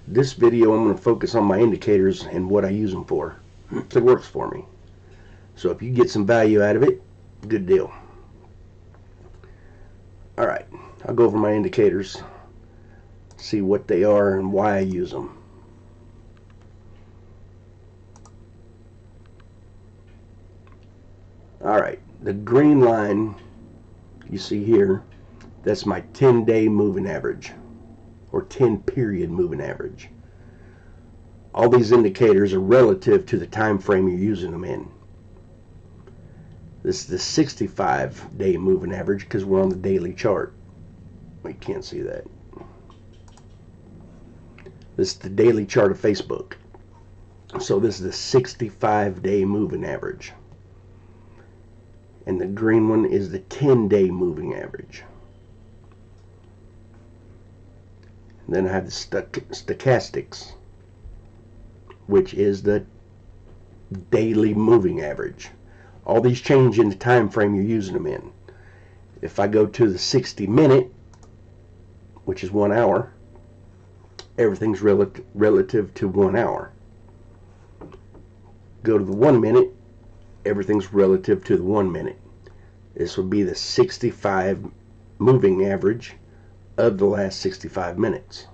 This video I'm going to focus on my indicators and what I use them for. It works for me. So if you get some value out of it, good deal. Alright, I'll go over my indicators, see what they are and why I use them. Alright, the green line you see here, that's my 10-day moving average, or 10-period moving average. All these indicators are relative to the time frame you're using them in. This is the 65-day moving average because we're on the daily chart. We can't see that. This is the daily chart of Facebook. So this is the 65-day moving average. And the green one is the 10-day moving average. And then I have the stochastics, which is the daily moving average. All these change in the time frame you're using them in. If I go to the 60-minute, which is 1 hour, everything's relative to 1 hour. Go to the 1 minute, everything's relative to the 1 minute. This would be the 65 moving average of the last 65 minutes.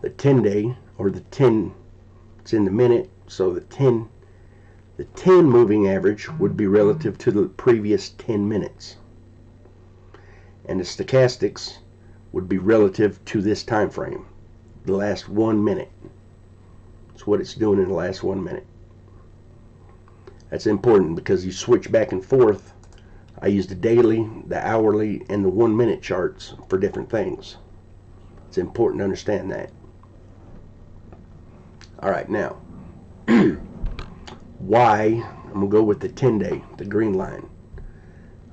The 10-day, or the 10, it's in the minute, so the 10 moving average would be relative to the previous 10 minutes. And the stochastics would be relative to this time frame, the last 1 minute. It's what it's doing in the last 1 minute. That's important because you switch back and forth. I use the daily, the hourly, and the 1 minute charts for different things. It's important to understand that. Alright, now why? I'm going to go with the 10-day, the green line.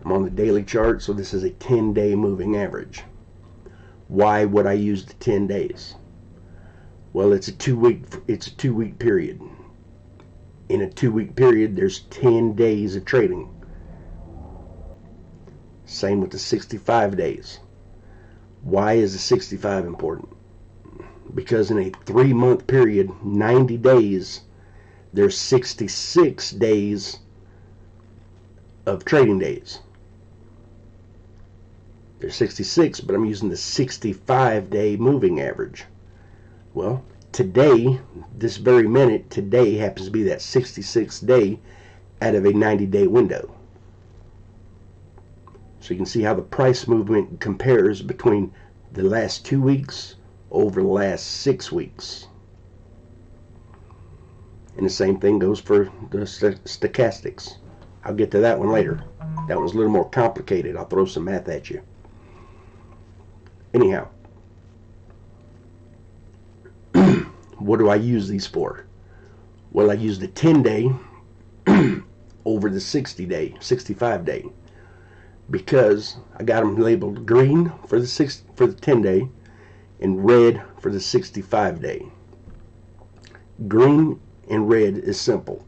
I'm on the daily chart, so this is a 10-day moving average. Why would I use the 10 days? Well, it's a 2-week period. In a 2-week period, there's 10 days of trading. Same with the 65 days. Why is the 65 important? Because in a 3-month period, 90 days, there's 66 days of trading days. There's 66, but I'm using the 65-day moving average. Well, today, this very minute, today happens to be that 66th day out of a 90-day window. So you can see how the price movement compares between the last 2 weeks over the last 6 weeks. And the same thing goes for the stochastics. I'll get to that one later. That one's a little more complicated. I'll throw some math at you. Anyhow, what do I use these for? Well, I use the 10-day over the 60-day, 65-day, because I got them labeled green for the 10-day and red for the 65-day. Green and red is simple.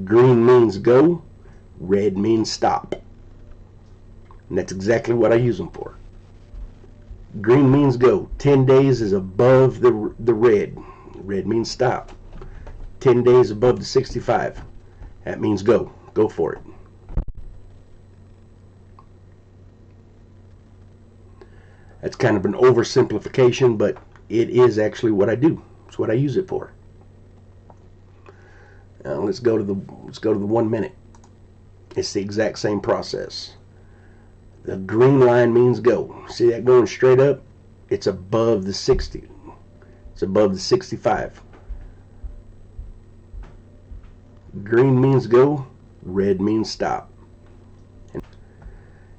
Green means go, red means stop. And that's exactly what I use them for. Green means go. 10 days is above the red. Red means stop. 10 days above the 65. That means go. Go for it. That's kind of an oversimplification, but it is actually what I do. It's what I use it for. Now let's go to the 1 minute. It's the exact same process. The green line means go. See that going straight up? It's above the 60. It's above the 65. Green means go, red means stop.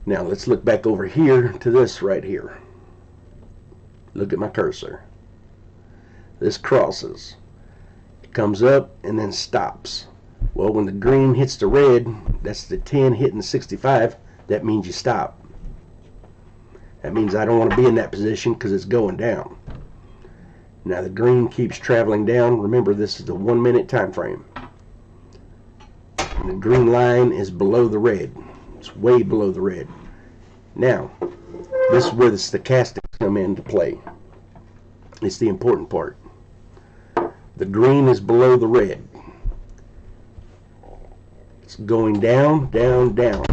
Now let's look back over here to this right here. Look at my cursor. This crosses. It comes up and then stops. Well, when the green hits the red, that's the 10 hitting the 65, that means you stop. That means I don't want to be in that position because it's going down. Now the green keeps traveling down. Remember, this is the 1 minute time frame. And the green line is below the red. It's way below the red. Now, this is where the stochastics come into play. It's the important part. The green is below the red. It's going down, down, down,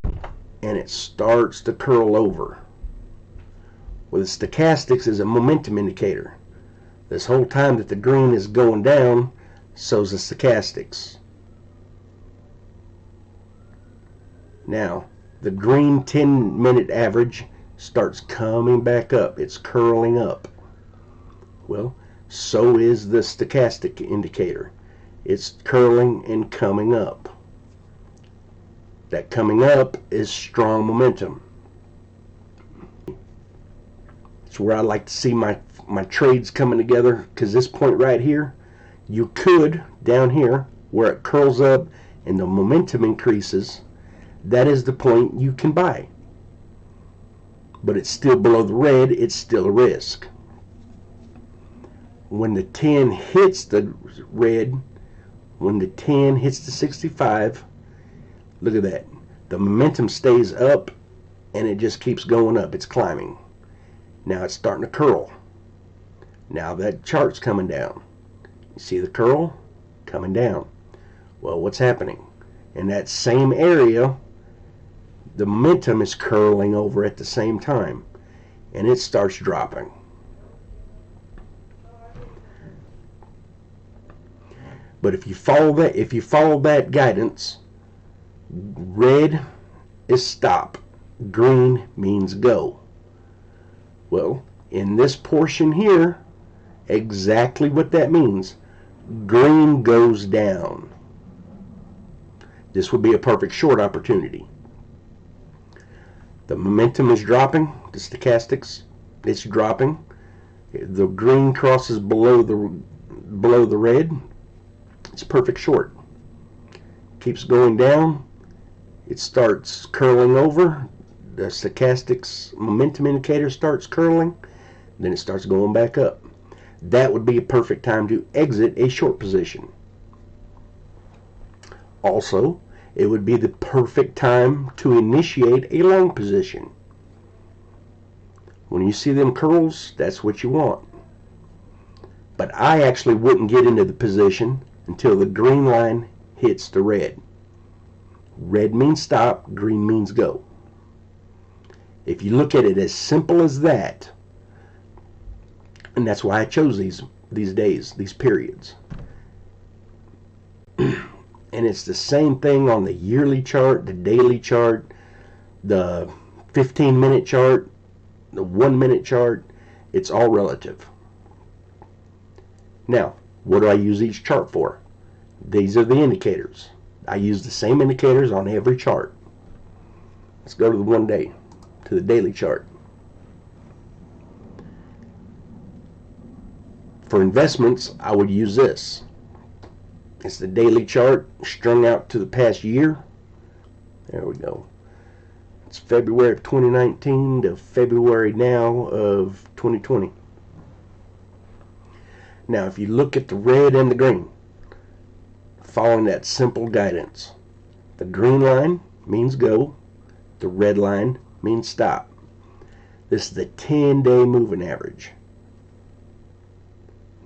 and it starts to curl over. Well, the stochastics is a momentum indicator. This whole time that the green is going down, so's the stochastics. Now, the green 10-minute average starts coming back up. It's curling up. Well, so is the stochastic indicator. It's curling and coming up. That coming up is strong momentum. It's where I like to see my trades coming together, because this point right here, you could, down here, where it curls up and the momentum increases, that is the point you can buy. But it's still below the red, it's still a risk. When the 10 hits the red, when the 10 hits the 65, look at that. The momentum stays up and it just keeps going up. It's climbing. Now it's starting to curl. Now that chart's coming down. You see the curl? Coming down. Well, what's happening? In that same area, the momentum is curling over at the same time, and it starts dropping. But if you follow that guidance, red is stop, green means go. Well, in this portion here, exactly what that means. Green goes down. This would be a perfect short opportunity. The momentum is dropping, the stochastics, it's dropping. The green crosses below the red. It's perfect short. Keeps going down. It starts curling over. The stochastics momentum indicator starts curling. Then it starts going back up. That would be a perfect time to exit a short position. Also, it would be the perfect time to initiate a long position. When you see them curls, that's what you want. But I actually wouldn't get into the position until the green line hits the red. Red means stop, green means go. If you look at it as simple as that, and that's why I chose these days, these periods. And it's the same thing on the yearly chart, the daily chart, the 15-minute chart, the 1-minute chart. It's all relative. Now, what do I use each chart for? These are the indicators. I use the same indicators on every chart. Let's go to the 1 day, to the daily chart. For investments, I would use this. It's the daily chart strung out to the past year. There we go. It's February of 2019 to February now of 2020. Now, if you look at the red and the green, following that simple guidance, the green line means go, the red line means stop. This is the 10-day moving average.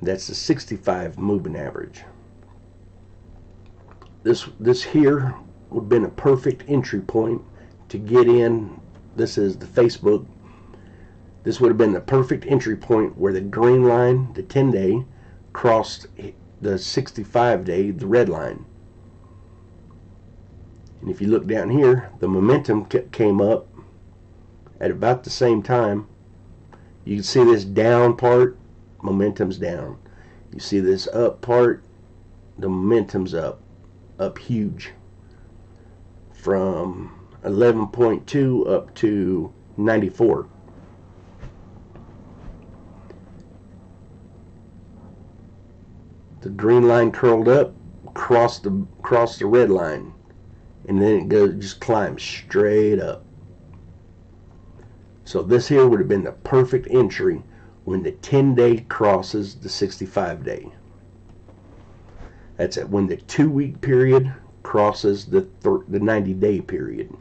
That's the 65 moving average. This here would have been a perfect entry point to get in. This is the Facebook. This would have been the perfect entry point where the green line, the 10-day, crossed the 65-day, the red line. And if you look down here, the momentum came up at about the same time. You can see this down part, momentum's down. You see this up part, the momentum's up huge, from 11.2 up to 94. The green line curled up, crossed the red line, and then it just climbs straight up. So this here would have been the perfect entry when the 10-day crosses the 65-day. That's when the 2-week period crosses the 90-day period.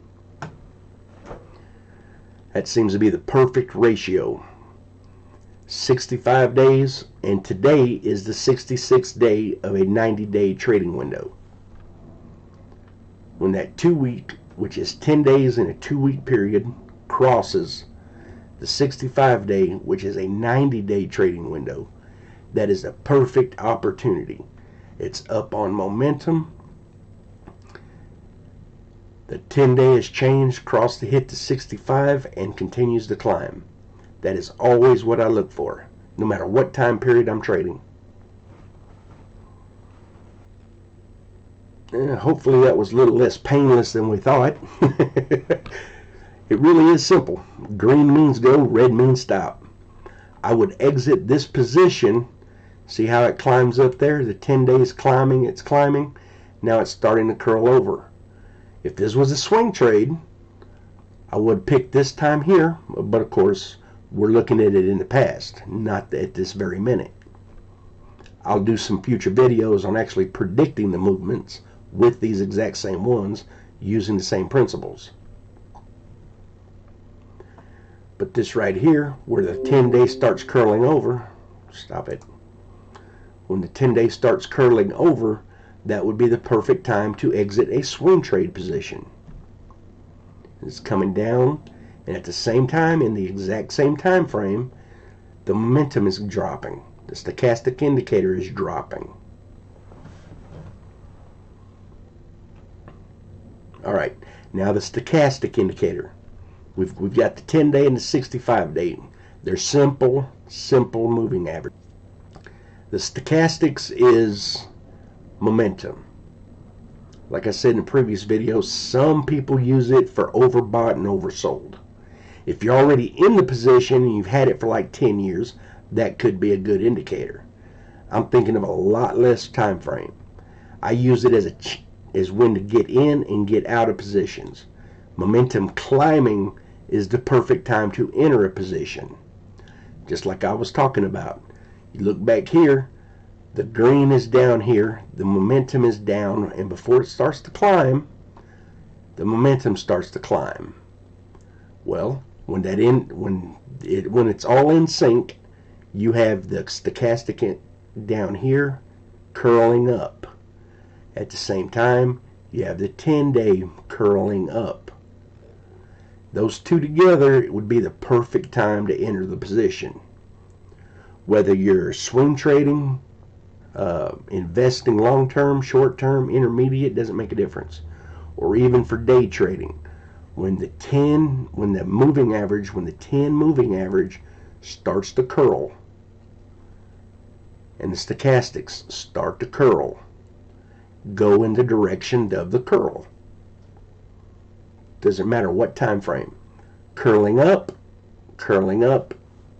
That seems to be the perfect ratio. 65 days, and today is the 66th day of a 90-day trading window. When that 2-week, which is 10 days in a 2-week period, crosses the 65-day, which is a 90-day trading window, that is a perfect opportunity. It's up on momentum. The 10-day has changed, crossed the hit to 65, and continues to climb. That is always what I look for, no matter what time period I'm trading. Hopefully that was a little less painless than we thought. It really is simple. Green means go, red means stop. I would exit this position. See how it climbs up there? The 10 days climbing, it's climbing. Now it's starting to curl over. If this was a swing trade, I would pick this time here, but of course, we're looking at it in the past, not at this very minute. I'll do some future videos on actually predicting the movements with these exact same ones using the same principles. But this right here, where the 10-day starts curling over, stop it. When the 10-day starts curling over, that would be the perfect time to exit a swing trade position. It's coming down, and at the same time, in the exact same time frame, the momentum is dropping. The stochastic indicator is dropping. All right, now the stochastic indicator. We've got the 10-day and the 65-day. They're simple moving average. The stochastics is momentum. Like I said in the previous video, some people use it for overbought and oversold. If you're already in the position and you've had it for like 10 years, that could be a good indicator. I'm thinking of a lot less time frame. I use it as when to get in and get out of positions. Momentum climbing is the perfect time to enter a position. Just like I was talking about. You look back here, the green is down here, the momentum is down, and before it starts to climb, the momentum starts to climb. Well, when it's all in sync, you have the stochastic down here curling up. At the same time, you have the 10-day curling up. Those two together, it would be the perfect time to enter the position. Whether you're swing trading, investing long-term, short-term, intermediate, doesn't make a difference. Or even for day trading. When the 10 moving average starts to curl, and the stochastics start to curl, go in the direction of the curl. Doesn't matter what time frame. Curling up,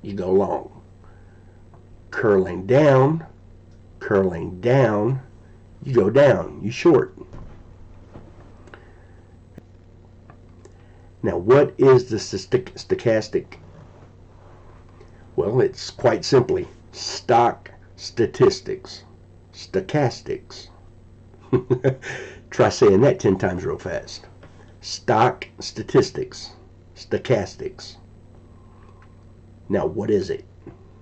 you go long. Curling down, you go down, you short. Now, what is the stochastic? Well, it's quite simply stock statistics. Stochastics. Try saying that 10 times real fast. Stock statistics. Stochastics. Now, what is it?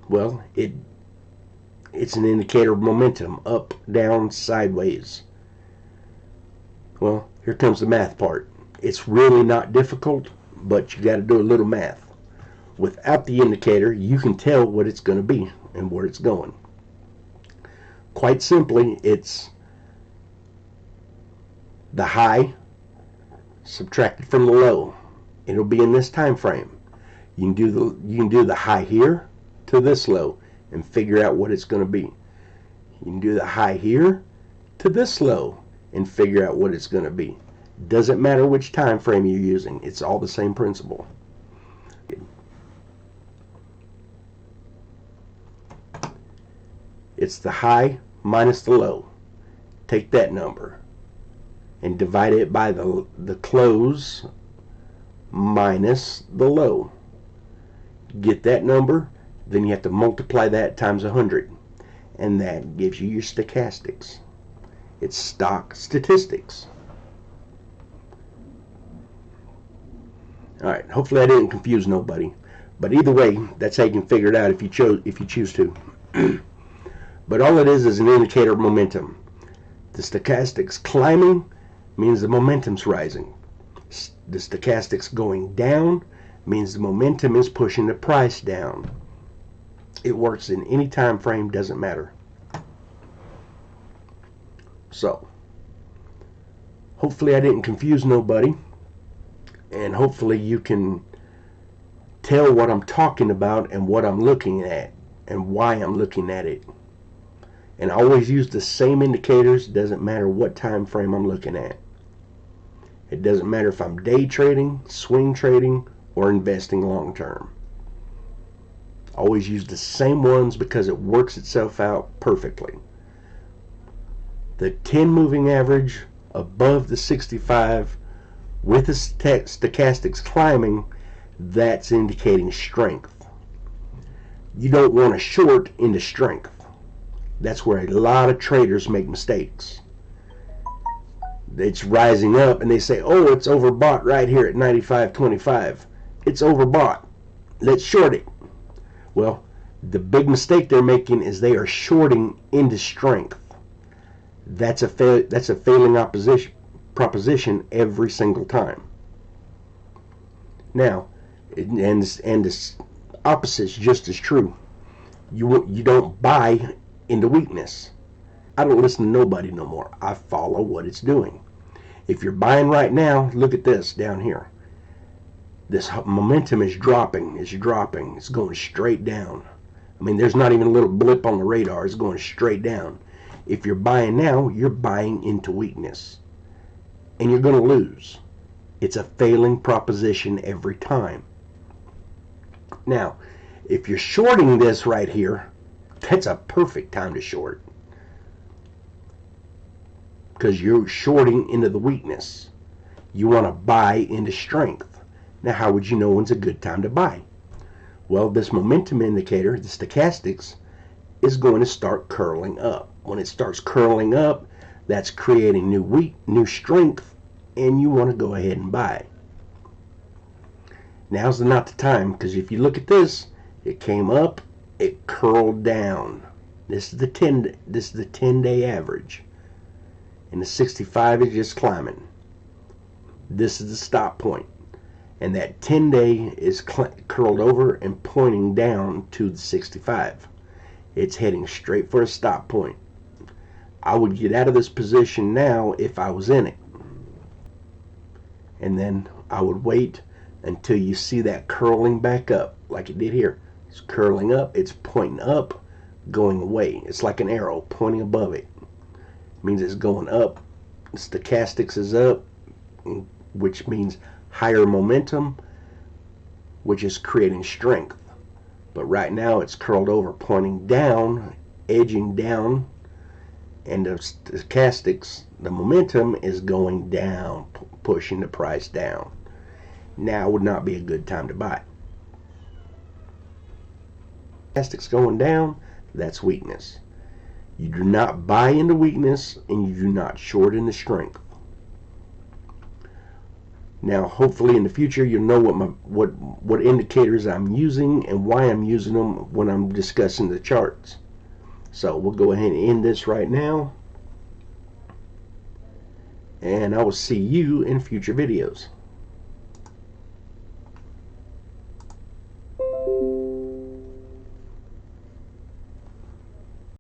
Well, it's an indicator of momentum, up, down, sideways. Well, here comes the math part. It's really not difficult, but you got to do a little math. Without the indicator, you can tell what it's going to be and where it's going. Quite simply, it's the high subtracted from the low. It'll be in this time frame. You can do the high here to this low and figure out what it's going to be. You can do the high here to this low and figure out what it's going to be. Doesn't matter which time frame you're using. It's all the same principle. It's the high minus the low. Take that number and divide it by the close minus the low. Get that number, then you have to multiply that times 100, and that gives you your stochastics. It's stock statistics. Alright, hopefully I didn't confuse nobody. But either way, that's how you can figure it out if you choose to. But all it is an indicator of momentum. The stochastics climbing means the momentum's rising. The stochastics going down means the momentum is pushing the price down. It works in any time frame, doesn't matter. So, hopefully I didn't confuse nobody, and hopefully you can tell what I'm talking about and what I'm looking at and why I'm looking at it. And I always use the same indicators. It doesn't matter what time frame I'm looking at. It doesn't matter if I'm day trading, swing trading, or investing long term. I always use the same ones because it works itself out perfectly. The 10 moving average above the 65 with the stochastics climbing, that's indicating strength. You don't want to short into strength. That's where a lot of traders make mistakes. It's rising up and they say, oh, it's overbought right here at 95.25. It's overbought. Let's short it. Well, the big mistake they're making is they are shorting into strength. That's a failing proposition every single time. Now, and the opposite is just as true. You don't buy into weakness. I don't listen to nobody no more. I follow what it's doing. If you're buying right now, look at this down here. This momentum is dropping. It's dropping. It's going straight down. I mean, there's not even a little blip on the radar. It's going straight down. If you're buying now, you're buying into weakness. And you're going to lose. It's a failing proposition every time. Now, if you're shorting this right here, that's a perfect time to short. Because you're shorting into the weakness. You want to buy into strength. Now, how would you know when's a good time to buy? Well, this momentum indicator, the stochastics, is going to start curling up. When it starts curling up, that's creating new strength, and you want to go ahead and buy. Now's not the time, because if you look at this, it came up, it curled down. This is the 10-day average, and the 65 is just climbing. This is the stop point, and that 10-day is curled over and pointing down to the 65. It's heading straight for a stop point. I would get out of this position now if I was in it, and then I would wait until you see that curling back up like it did here. It's curling up, it's pointing up, going away. It's like an arrow pointing above it. It means it's going up. The stochastics is up, which means higher momentum, which is creating strength. But right now it's curled over, pointing down, edging down, and the stochastics, the momentum is going down, pushing the price down. Now would not be a good time to buy. Stochastics going down, that's weakness. You do not buy into weakness, and you do not short into strength. Now, hopefully in the future, you'll know what indicators I'm using and why I'm using them when I'm discussing the charts. So we'll go ahead and end this right now, and I will see you in future videos.